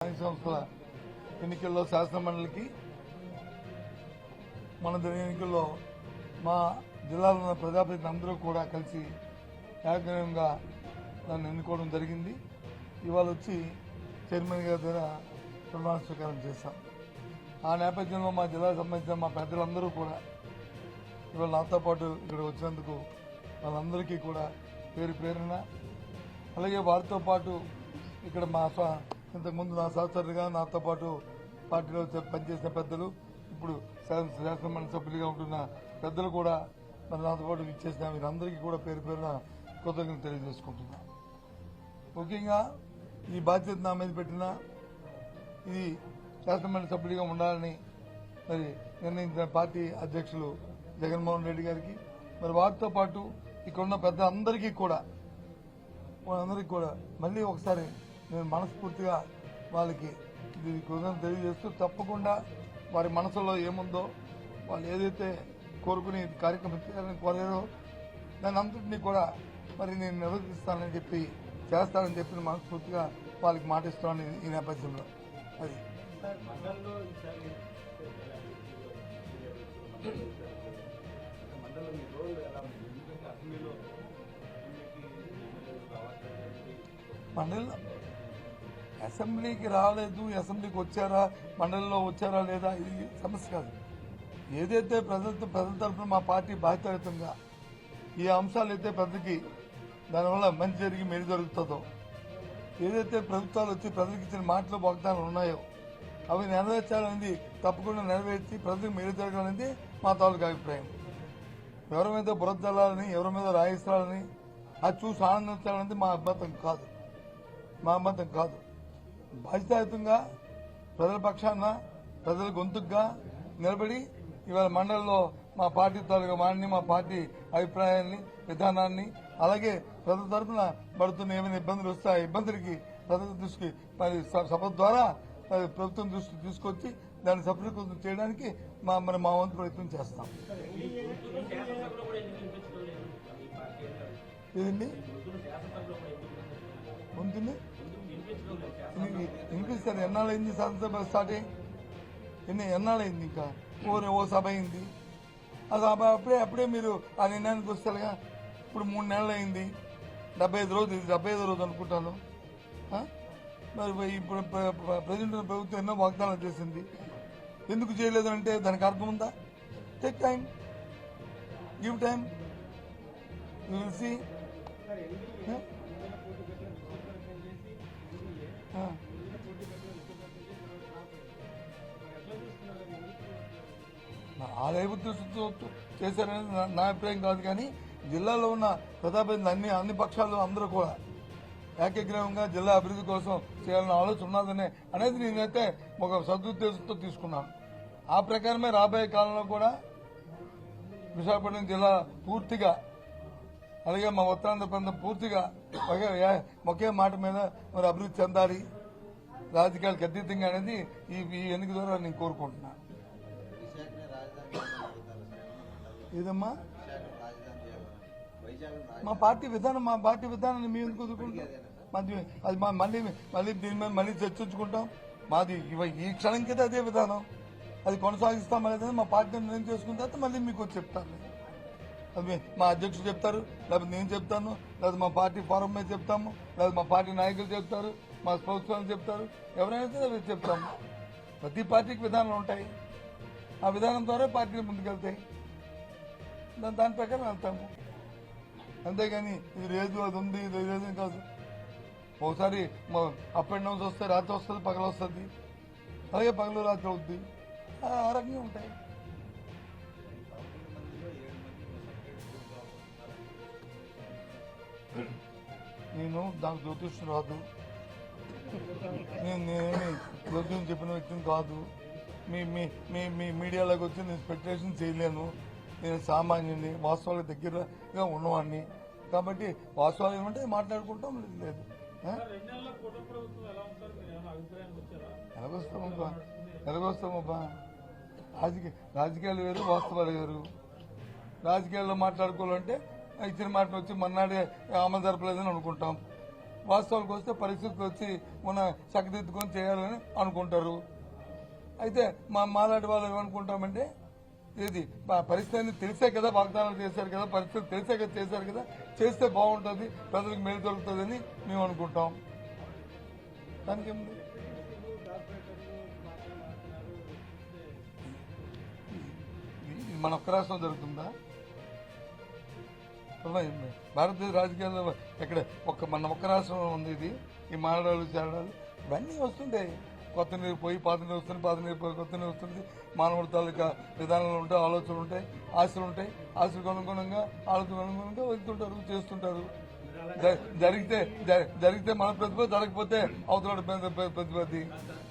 స్థానిక సంస్థల ఎన్నికల్లో శాసనమండలికి మన ఎన్నికల్లో మా జిల్లాలో ఉన్న ప్రజాప్రతినిధులు అందరూ కూడా కలిసి ఏకగ్రీవంగా నన్ను ఎన్నుకోవడం జరిగింది. ఇవాళ వచ్చి చైర్మన్ గారి దగ్గర ప్రమాణ స్వీకారం చేశాం. ఆ నేపథ్యంలో మా జిల్లాకు సంబంధించిన మా పెద్దలందరూ కూడా ఇవాళ నాతో పాటు ఇక్కడ వచ్చినందుకు వాళ్ళందరికీ కూడా పేరు పేరున, అలాగే వారితో పాటు ఇక్కడ మా ఇంతకుముందు నా సహచరులుగా నాతో పాటు పార్టీలో పనిచేసిన పెద్దలు, ఇప్పుడు శాసనమండలి సభ్యులుగా ఉంటున్న పెద్దలు కూడా మరి నాతో పాటు ఇచ్చేసిన వీరందరికీ కూడా పేరు పేరున కృతజ్ఞతలు తెలియజేసుకుంటున్నా. ముఖ్యంగా ఈ బాధ్యత నా మీద పెట్టిన ఇది శాసనమండలి సభ్యుడిగా ఉండాలని మరి నిర్ణయించిన పార్టీ అధ్యక్షులు జగన్మోహన్ రెడ్డి గారికి, మరి వారితో పాటు ఇక్కడున్న పెద్దలందరికీ కూడా మళ్ళీ ఒకసారి నేను మనస్ఫూర్తిగా వాళ్ళకి ఇది కృతజ్ఞతలు తెలియజేస్తూ, తప్పకుండా వారి మనసులో ఏముందో వాళ్ళు ఏదైతే కోరుకుని కార్యక్రమం చేయాలని కోరారో దాని అంతటినీ కూడా మరి నేను నిర్వర్తిస్తానని చెప్పి చేస్తానని చెప్పి మనస్ఫూర్తిగా వాళ్ళకి మాటిస్తానని ఈ నేపథ్యంలో అది మండలిలో అసెంబ్లీకి రాలేదు, అసెంబ్లీకి వచ్చారా, మండలిలో వచ్చారా లేదా ఇది సమస్య కాదు. ఏదైతే ప్రజల తరఫున మా పార్టీ బాధ్యతయుతంగా ఈ అంశాలు అయితే ప్రజలకి దానివల్ల మంచి జరిగి మేలు జరుగుతుందో, ఏదైతే ప్రభుత్వాలు వచ్చి ప్రజలకు ఇచ్చిన మాటలు వాగ్దానాలు ఉన్నాయో అవి నెరవేర్చాలనేది తప్పకుండా నెరవేర్చి ప్రజలకు మేలు జరగాలనేది మా తాలూకు అభిప్రాయం. ఎవరి మీద బురద జల్లాలని, ఎవరి మీద రాయిస్తాలని అది చూసి ఆనందించాలనేది మా అభ్యంతరం కాదు. బాధ్యతాయుతంగా ప్రజల పక్షాన ప్రజల గొంతుగా నిలబడి ఇవాళ మండలిలో మా పార్టీ తాలూకా వాడిని, మా పార్టీ అభిప్రాయాన్ని, విధానాన్ని, అలాగే ప్రజల తరఫున పడుతున్న ఏమైనా ఇబ్బందులు వస్తే ఆ ఇబ్బందులకి ప్రజల దృష్టికి మరి సభ ద్వారా ప్రభుత్వం దృష్టికి తీసుకొచ్చి దాన్ని సఫలీకృతం చేయడానికి మా వంతు ప్రయత్నం చేస్తాం. ఇదండి ఉంటుంది వినిపిస్తారు. ఎన్నాళ్ళైంది శాసనసభ స్టార్ట్ అయ్యి ఎన్నాళ్ళైంది? ఇంకా ఓ సభ అయింది. ఆ సభ అప్పుడే మీరు ఆ నిర్ణయానికి వస్తారుగా. ఇప్పుడు 3 నెలలు అయింది. 75 రోజు, ఇది 75వ రోజు అనుకుంటాను. మరి ఇప్పుడు ప్రజెంట్ ప్రభుత్వం ఎన్నో వాగ్దానాలు చేసింది. ఎందుకు చేయలేదు అంటే దానికి అర్థం ఉందా? Take time, give time, you will see. ఆలయ దృష్టితో చేశారనేది నా అభిప్రాయం కాదు, కానీ జిల్లాలో ఉన్న ప్రజాప్రతినిధులు అన్ని పక్షాలు అందరూ కూడా ఏకగ్రీవంగా జిల్లా అభివృద్ధి కోసం చేయాలన్న ఆలోచన ఉన్నదని అనేది నేనైతే ఒక సదుద్దేశంతో తీసుకున్నాను. ఆ ప్రకారమే రాబోయే కాలంలో కూడా విశాఖపట్నం జిల్లా పూర్తిగా, అలాగే మా ఉత్తరాంధ్ర ప్రాంతం పూర్తిగా ఒకే మాట మీద మరి అభివృద్ధి చెందాలి, రాజకీయాలకు అతీతంగా అనేది ఈ ఎన్నిక ద్వారా నేను కోరుకుంటున్నాను. ఏదమ్మా మా పార్టీ విధానాన్ని మేము ఎందుకు వదులుకుంటాం? అది మళ్ళీ దీని మీద మళ్ళీ చర్చించుకుంటాం. మాది ఈ క్షణంకైతే అదే విధానం, అది కొనసాగిస్తాం అనేది మా పార్టీ నిర్ణయం చేసుకున్న తర్వాత మళ్ళీ మీకు చెప్తాను. అది మా అధ్యక్షుడు చెప్తారు, లేకపోతే నేను చెప్తాను, లేదా మా పార్టీ ఫారం మీద చెప్తాము, లేదా మా పార్టీ నాయకులు చెప్తారు, మా ప్రభుత్వాలు చెప్తారు, ఎవరైనా సరే చెప్తాము. ప్రతి పార్టీకి విధానాలు ఉంటాయి. ఆ విధానం ద్వారా పార్టీలు ముందుకెళ్తాయి. దాని ప్రకారం వెళ్తాము. అంతేగాని ఇది లేదు, అది ఉంది, ఇది లేదు కాదు. ఒకసారి అప్ అండ్ డౌన్స్ వస్తే రాత్రి వస్తుంది, పగలు వస్తుంది, అలాగే పగలు రాత్రి అవుద్ది. ఆ రకంగా ఉంటాయి. నేను దానికి జ్యోతిష్యం రాదు, నేనేమి జ్యోతిష్యం చెప్పిన వ్యక్తిని కాదు. మీ మీడియాలోకి వచ్చి నేను స్పెక్యులేషన్ చేయలేను. నేను సామాన్యుని, వాస్తవాలకు దగ్గరగా ఉన్నవాడిని. కాబట్టి వాస్తవాలు ఏమంటే మాట్లాడుకుంటాం. లేదు ఎలాగొస్తామబ్బా, రాజకీయాలు వేరు, వాస్తవాలు వేరు. రాజకీయాల్లో మాట్లాడుకోవాలంటే ఇచ్చిన మాటను వచ్చి మన్నాడే అమలు జరపలేదని అనుకుంటాం. వాస్తవాలకు వస్తే పరిస్థితులు వచ్చి మన చక్కదిద్దుకొని చేయాలని అనుకుంటారు. అయితే మాలాంటి వాళ్ళు ఏమనుకుంటామంటే ఇది పరిస్థితిని తెలిసే కదా వాగ్దానాలు చేశారు కదా, పరిస్థితి తెలిసే కదా చేశారు కదా, చేస్తే బాగుంటుంది, ప్రజలకు మేలు దొరుకుతుందని మేము అనుకుంటాం. దానికి మన ఒక్క రాష్ట్రం జరుగుతుందా? భారతదేశ రాజకీయాల్లో ఎక్కడ మన ఒక్క రాష్ట్రంలో ఉంది ఇది. ఈ మారడాలు చేరడాలు ఇవన్నీ వస్తుంటాయి. కొత్త నీరు పోయి పాత నీరు వస్తుంది, పాత నీరు పోయి కొత్త నీరు వస్తుంది. మానవుడి తాలూకా విధానాలు ఉంటాయి, ఆలోచనలు ఉంటాయి, ఆశలు ఉంటాయి. ఆశలకు అనుగుణంగా ఆలోచనకు అనుగుణంగా వెళ్తుంటారు, చేస్తుంటారు. జరిగితే మన ప్రతిభ, జరగకపోతే అవతల ప్రతిభది.